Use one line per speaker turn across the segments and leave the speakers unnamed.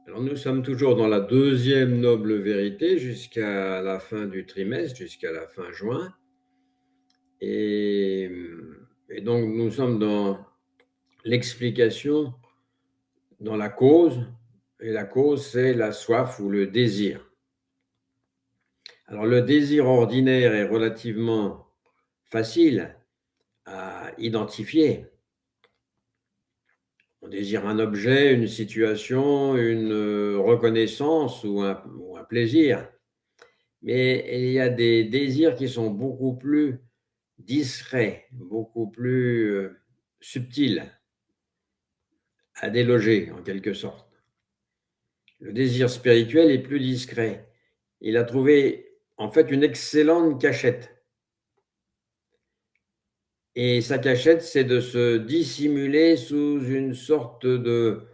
Alors nous sommes toujours dans la deuxième noble vérité jusqu'à la fin du trimestre, jusqu'à la fin juin. Et, et donc nous sommes dans l'explication, dans la cause. Et la cause, c'est la soif ou le désir. Alors le désir ordinaire est relativement facile à identifier. On désire un objet, une situation, une reconnaissance ou un plaisir. Mais il y a des désirs qui sont beaucoup plus discrets, beaucoup plus subtils à déloger en quelque sorte. Le désir spirituel est plus discret. Il a trouvé en fait une excellente cachette. Et sa cachette, c'est de se dissimuler sous une sorte de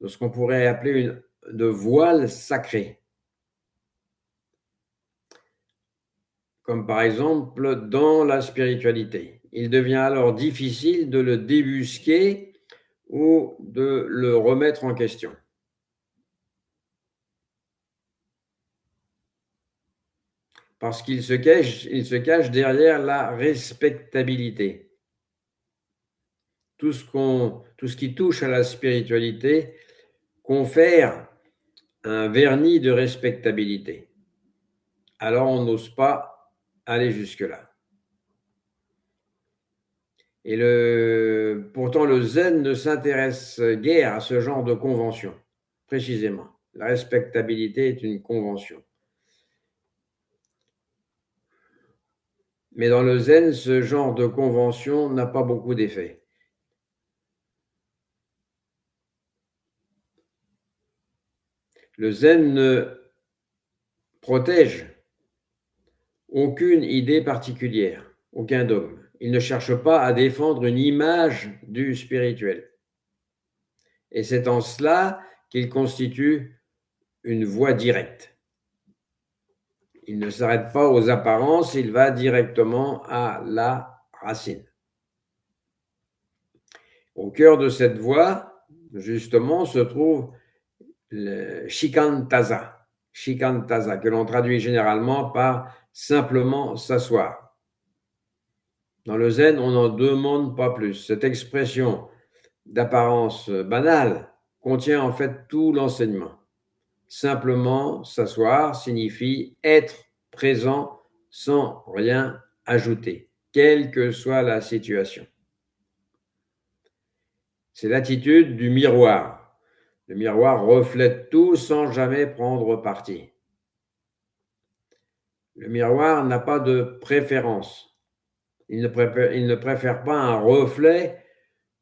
ce qu'on pourrait appeler de voile sacré. Comme par exemple dans la spiritualité. Il devient alors difficile de le débusquer ou de le remettre en question. Parce qu'il se cache derrière la respectabilité. Tout ce qui touche à la spiritualité confère un vernis de respectabilité. Alors on n'ose pas aller jusque-là. Et pourtant, le zen ne s'intéresse guère à ce genre de convention, précisément. La respectabilité est une convention. Mais dans le zen, ce genre de convention n'a pas beaucoup d'effet. Le zen ne protège aucune idée particulière, aucun dogme. Il ne cherche pas à défendre une image du spirituel. Et c'est en cela qu'il constitue une voie directe. Il ne s'arrête pas aux apparences, il va directement à la racine. Au cœur de cette voie, justement, se trouve le shikantaza, que l'on traduit généralement par simplement s'asseoir. Dans le zen, on n'en demande pas plus. Cette expression d'apparence banale contient en fait tout l'enseignement. Simplement s'asseoir signifie être présent sans rien ajouter, quelle que soit la situation. C'est l'attitude du miroir. Le miroir reflète tout sans jamais prendre parti. Le miroir n'a pas de préférence. Il ne préfère pas un reflet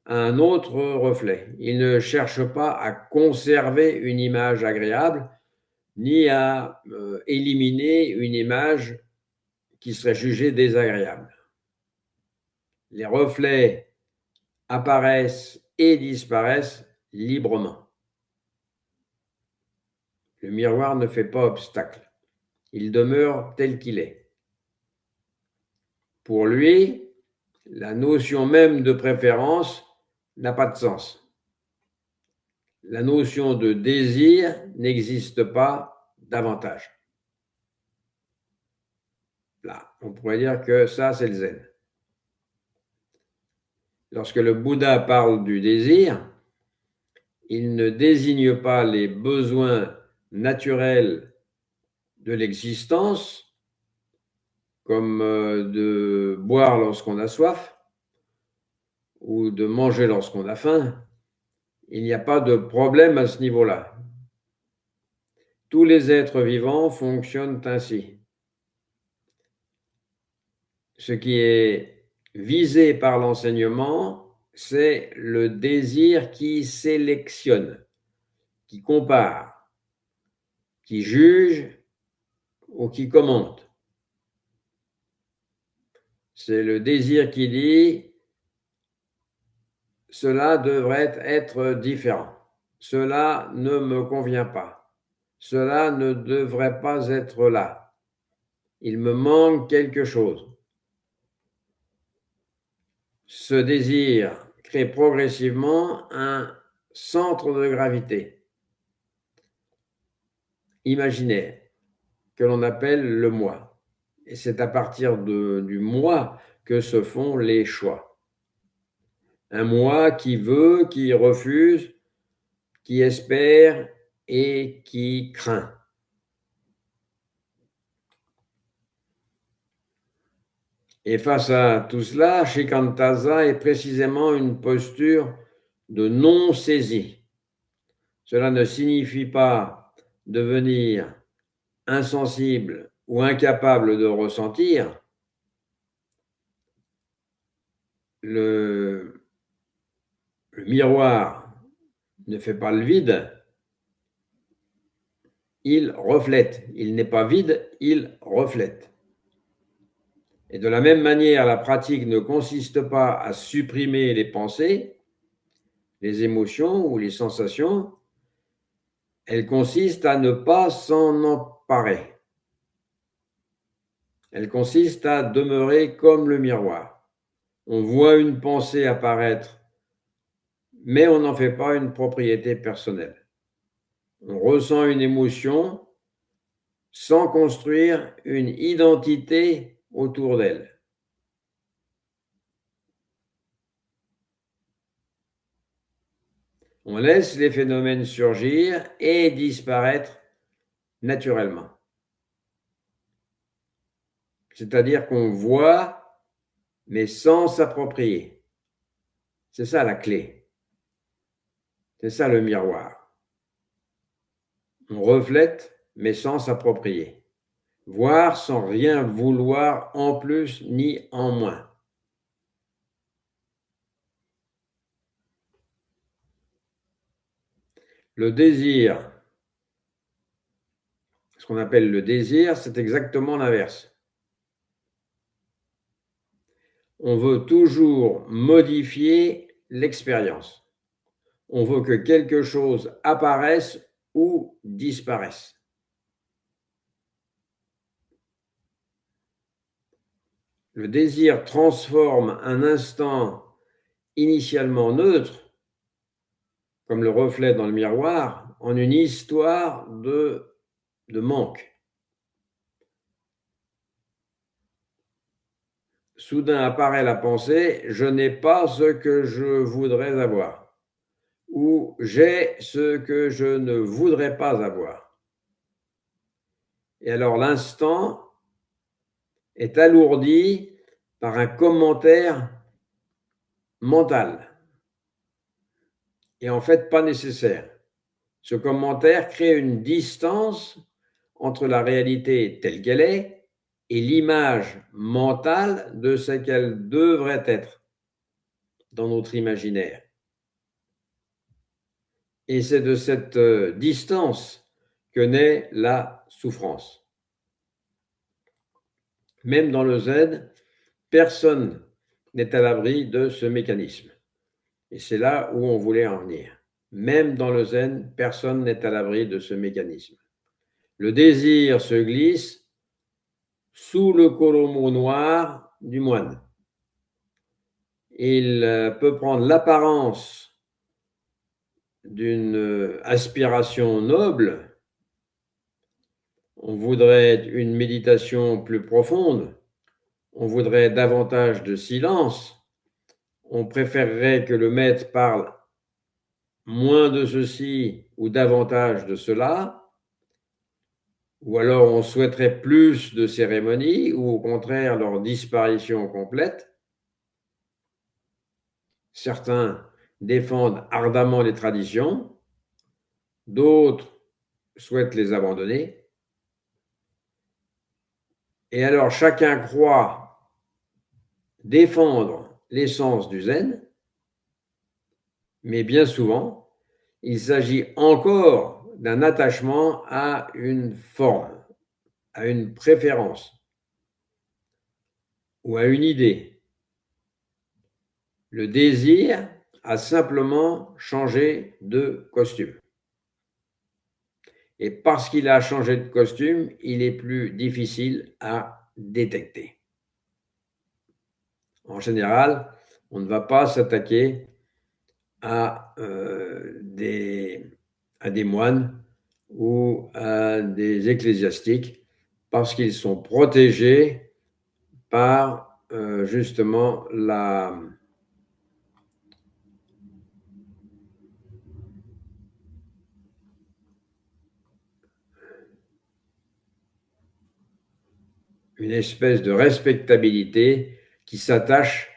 à un autre reflet. Il ne cherche pas à conserver une image agréable, ni à éliminer une image qui serait jugée désagréable. Les reflets apparaissent et disparaissent librement. Le miroir ne fait pas obstacle. Il demeure tel qu'il est. Pour lui, la notion même de préférence n'a pas de sens. La notion de désir n'existe pas davantage. Là, on pourrait dire que ça, c'est le zen. Lorsque le Bouddha parle du désir, il ne désigne pas les besoins naturels de l'existence, comme de boire lorsqu'on a soif ou de manger lorsqu'on a faim. Il n'y a pas de problème à ce niveau-là. Tous les êtres vivants fonctionnent ainsi. Ce qui est visé par l'enseignement, c'est le désir qui sélectionne, qui compare, qui juge ou qui commente. C'est le désir qui dit « cela devrait être différent, cela ne me convient pas, cela ne devrait pas être là, il me manque quelque chose ». Ce désir crée progressivement un centre de gravité. imaginaire que l'on appelle le moi. Et c'est à partir du moi que se font les choix. Un moi qui veut, qui refuse, qui espère et qui craint. Et face à tout cela, Shikantaza est précisément une posture de non-saisie. Cela ne signifie pas devenir insensible ou incapable de ressentir. Le miroir ne fait pas le vide, il reflète. Il n'est pas vide, il reflète. Et de la même manière, la pratique ne consiste pas à supprimer les pensées, les émotions ou les sensations, elle consiste à ne pas s'en emparer. Elle consiste à demeurer comme le miroir. On voit une pensée apparaître, mais on n'en fait pas une propriété personnelle. On ressent une émotion sans construire une identité autour d'elle. On laisse les phénomènes surgir et disparaître naturellement. C'est-à-dire qu'on voit, mais sans s'approprier. C'est ça la clé. C'est ça le miroir. On reflète, mais sans s'approprier. Voir sans rien vouloir en plus ni en moins. Le désir, ce qu'on appelle le désir, c'est exactement l'inverse. On veut toujours modifier l'expérience. On veut que quelque chose apparaisse ou disparaisse. Le désir transforme un instant initialement neutre, comme le reflet dans le miroir, en une histoire de manque. Soudain apparaît la pensée, je n'ai pas ce que je voudrais avoir, ou j'ai ce que je ne voudrais pas avoir. Et alors l'instant est alourdi par un commentaire mental, et en fait pas nécessaire. Ce commentaire crée une distance entre la réalité telle qu'elle est et l'image mentale de ce qu'elle devrait être dans notre imaginaire. Et c'est de cette distance que naît la souffrance. Même dans le zen, personne n'est à l'abri de ce mécanisme. Et c'est là où on voulait en venir. Même dans le zen, personne n'est à l'abri de ce mécanisme. Le désir se glisse sous le koromo noir du moine. Il peut prendre l'apparence d'une aspiration noble. On voudrait une méditation plus profonde. On voudrait davantage de silence. On préférerait que le maître parle moins de ceci ou davantage de cela. Ou alors on souhaiterait plus de cérémonies ou au contraire leur disparition complète. Certains défendent ardemment les traditions, d'autres souhaitent les abandonner. Et alors chacun croit défendre l'essence du zen, mais bien souvent, il s'agit encore d'un attachement à une forme, à une préférence ou à une idée. Le désir a simplement changé de costume. Et parce qu'il a changé de costume, il est plus difficile à détecter. En général, on ne va pas s'attaquer à des moines ou à des ecclésiastiques parce qu'ils sont protégés par justement une espèce de respectabilité qui s'attache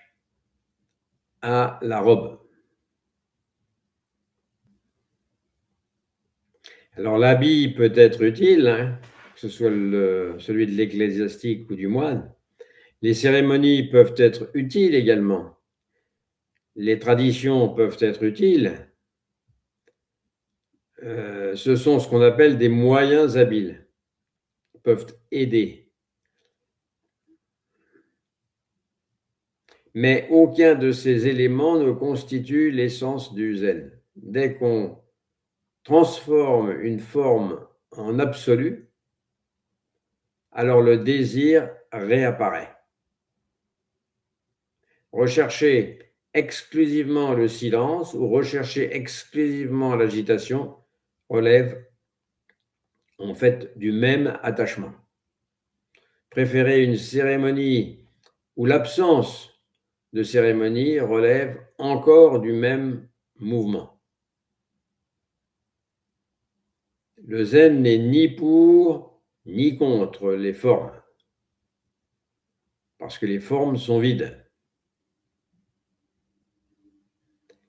à la robe. Alors l'habit peut être utile, hein, que ce soit celui de l'ecclésiastique ou du moine. Les cérémonies peuvent être utiles également. Les traditions peuvent être utiles. Ce sont ce qu'on appelle des moyens habiles, peuvent aider. Mais aucun de ces éléments ne constitue l'essence du zen. Dès qu'on transforme une forme en absolu, alors le désir réapparaît. Rechercher exclusivement le silence ou rechercher exclusivement l'agitation relève en fait du même attachement. Préférer une cérémonie ou l'absence de cérémonie relève encore du même mouvement. Le zen n'est ni pour ni contre les formes, parce que les formes sont vides.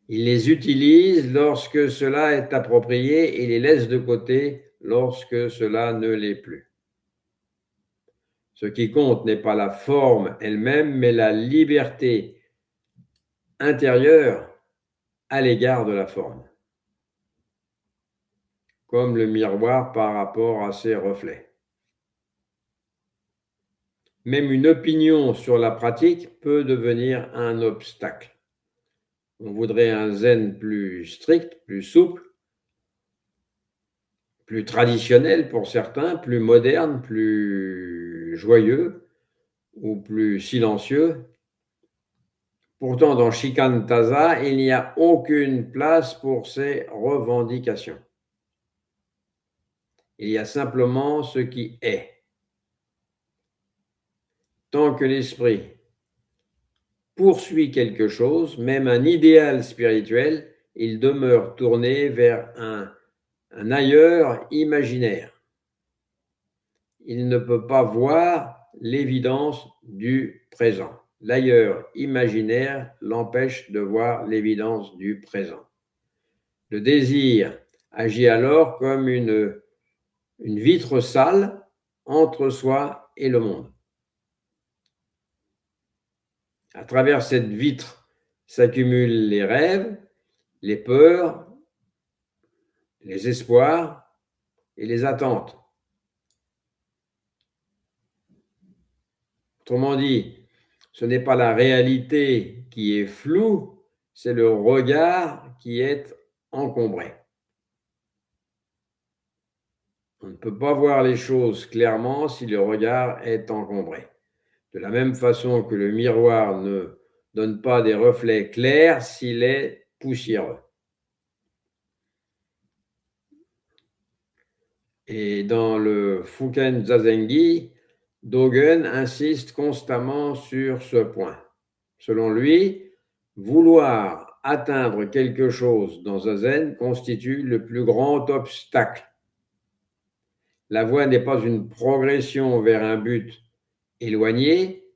Il les utilise lorsque cela est approprié et les laisse de côté lorsque cela ne l'est plus. Ce qui compte n'est pas la forme elle-même, mais la liberté intérieure à l'égard de la forme, comme le miroir par rapport à ses reflets. Même une opinion sur la pratique peut devenir un obstacle. On voudrait un zen plus strict, plus souple, plus traditionnel pour certains, plus moderne, plus joyeux ou plus silencieux. Pourtant, dans Shikantaza, il n'y a aucune place pour ces revendications. Il y a simplement ce qui est. Tant que l'esprit poursuit quelque chose, même un idéal spirituel, il demeure tourné vers un ailleurs imaginaire. Il ne peut pas voir l'évidence du présent. L'ailleurs imaginaire l'empêche de voir l'évidence du présent. Le désir agit alors comme une vitre sale entre soi et le monde. À travers cette vitre s'accumulent les rêves, les peurs, les espoirs et les attentes. Autrement dit, ce n'est pas la réalité qui est floue, c'est le regard qui est encombré. On ne peut pas voir les choses clairement si le regard est encombré. De la même façon que le miroir ne donne pas des reflets clairs s'il est poussiéreux. Et dans le Fuken Zazengi, Dogen insiste constamment sur ce point. Selon lui, vouloir atteindre quelque chose dans Zazen constitue le plus grand obstacle. La voie n'est pas une progression vers un but éloigné,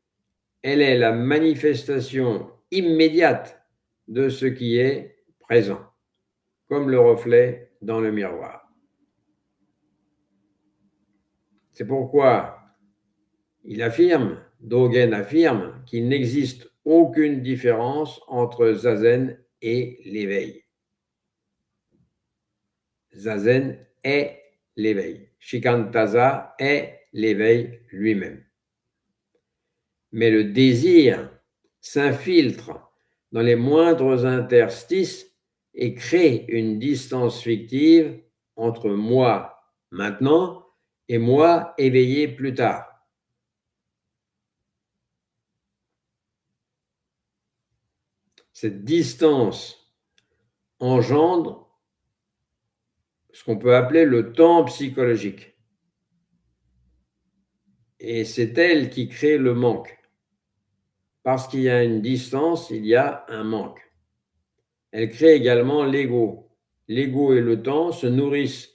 elle est la manifestation immédiate de ce qui est présent, comme le reflet dans le miroir. C'est pourquoi Dogen affirme qu'il n'existe aucune différence entre Zazen et l'éveil. Zazen est l'éveil. Shikantaza est l'éveil lui-même. Mais le désir s'infiltre dans les moindres interstices et crée une distance fictive entre moi maintenant et moi éveillé plus tard. Cette distance engendre ce qu'on peut appeler le temps psychologique. Et c'est elle qui crée le manque. Parce qu'il y a une distance, il y a un manque. Elle crée également l'ego. L'ego et le temps se nourrissent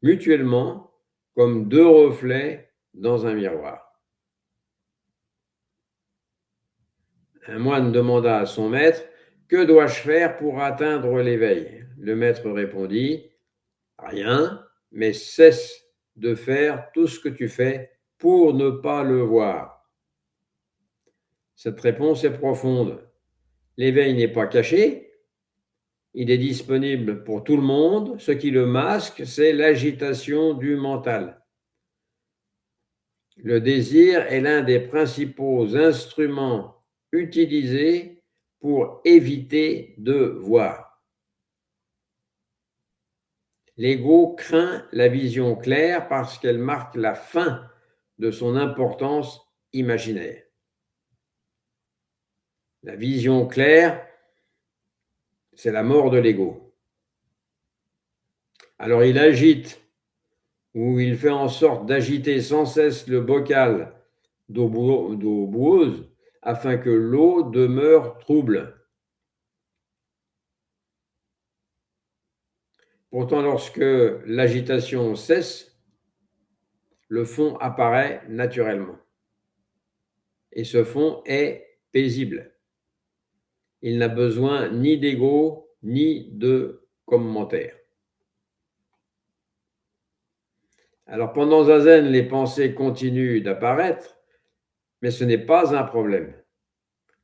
mutuellement comme deux reflets dans un miroir. Un moine demanda à son maître: que dois-je faire pour atteindre l'éveil? Le maître répondit: rien, mais cesse de faire tout ce que tu fais pour ne pas le voir. Cette réponse est profonde. L'éveil n'est pas caché, il est disponible pour tout le monde. Ce qui le masque, c'est l'agitation du mental. Le désir est l'un des principaux instruments utilisés pour éviter de voir. L'ego craint la vision claire parce qu'elle marque la fin de son importance imaginaire. La vision claire, c'est la mort de l'ego. Alors il agite, ou il fait en sorte d'agiter sans cesse le bocal d'eau boueuse afin que l'eau demeure trouble. Pourtant, lorsque l'agitation cesse, le fond apparaît naturellement. Et ce fond est paisible. Il n'a besoin ni d'ego, ni de commentaires. Alors pendant Zazen, les pensées continuent d'apparaître, mais ce n'est pas un problème.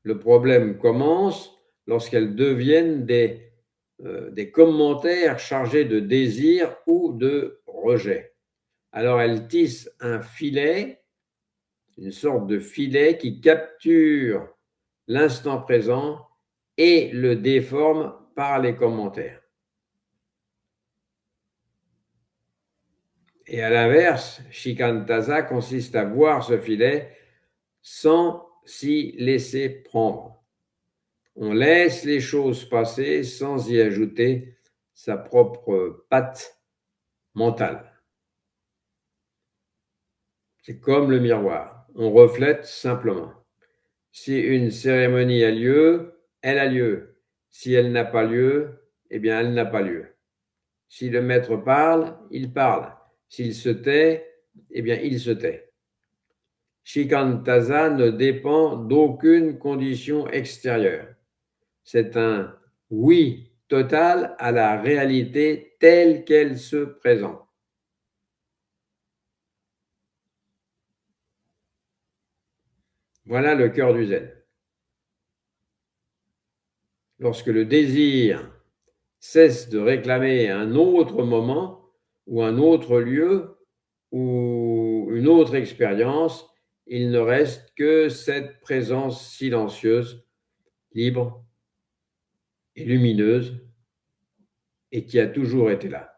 Le problème commence lorsqu'elles deviennent des commentaires chargés de désir ou de rejet. Alors elles tissent un filet, une sorte de filet qui capture l'instant présent et le déforme par les commentaires. Et à l'inverse, Shikantaza consiste à voir ce filet sans s'y laisser prendre. On laisse les choses passer sans y ajouter sa propre patte mentale. C'est comme le miroir, on reflète simplement. Si une cérémonie a lieu, elle a lieu. Si elle n'a pas lieu, eh bien elle n'a pas lieu. Si le maître parle, il parle. S'il se tait, eh bien il se tait. Shikantaza ne dépend d'aucune condition extérieure. C'est un oui total à la réalité telle qu'elle se présente. Voilà le cœur du zen. Lorsque le désir cesse de réclamer un autre moment ou un autre lieu ou une autre expérience, il ne reste que cette présence silencieuse, libre et lumineuse, et qui a toujours été là.